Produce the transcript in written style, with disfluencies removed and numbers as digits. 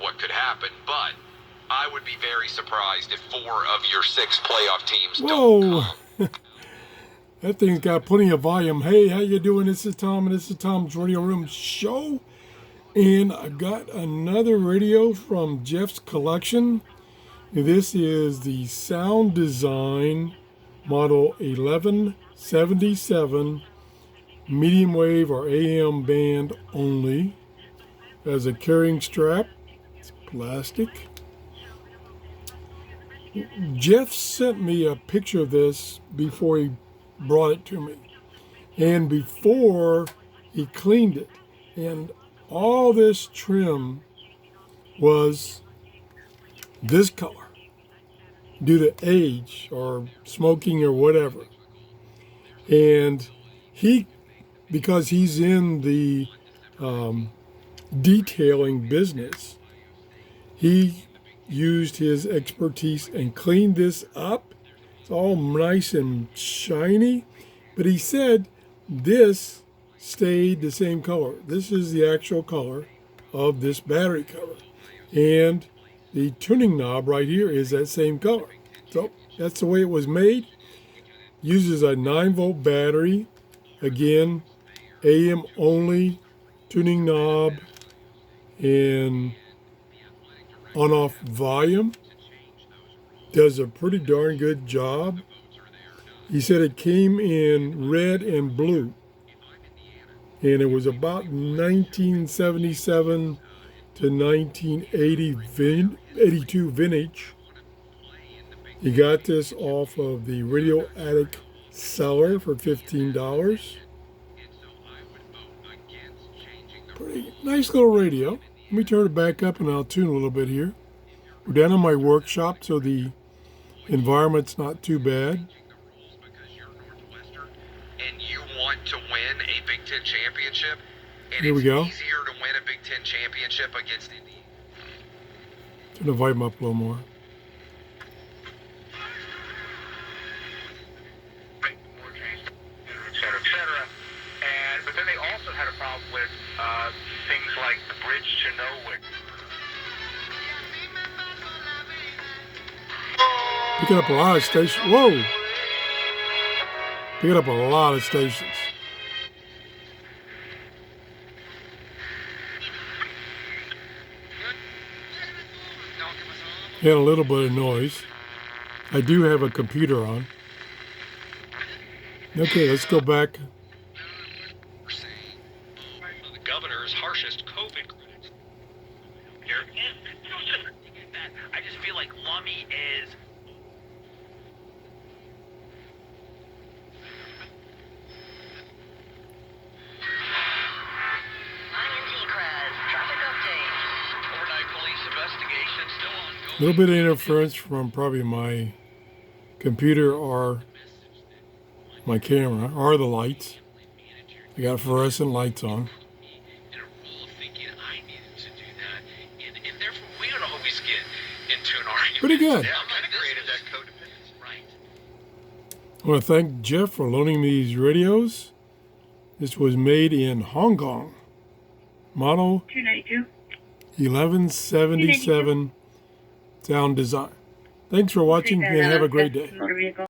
what could happen, but I would be very surprised if 4 of your 6 playoff teams don't come. That thing's got plenty of volume. Hey, how you doing? This is Tom, and this is Tom's Radio Room Show. And I got another radio from Jeff's collection. This is the SoundDesign model 1177, medium wave or AM band only. Has a carrying strap. It's plastic. Jeff sent me a picture of this before he brought it to me, and before he cleaned it, and all this trim was this color due to age or smoking or whatever. And because he's in the detailing business, he used his expertise and cleaned this up. It's all nice and shiny, but he said this stayed the same color. This is the actual color of this battery cover, and the tuning knob right here is that same color. So that's the way it was made. Uses a 9-volt battery, again AM only tuning knob, and on-off volume. Does a pretty darn good job. He said it came in red and blue, and it was about 1977 to 1982 vintage. He got this off of the Radio Attic seller for $15. Pretty nice little radio. Let me turn it back up and I'll tune a little bit here. We're down in my workshop, so the environment's not too bad. And you want to win a Big Ten championship, and here we go. It's easier to win a Big Ten championship against Indiana. Turn the volume up a little more. But then they also had a problem with things like the bridge to nowhere. Picking up a lot of stations. Whoa! Picking up a lot of stations. Had a little bit of noise. I do have a computer on. Okay, let's go back. The governor's harshest COVID critics. I just feel like Lummy is. A little bit of interference from probably my computer or my camera or the lights. I got fluorescent lights on. Pretty good. I want to thank Jeff for loaning me these radios. This was made in Hong Kong. Model 1177 SoundDesign. Thanks for watching and have a great day.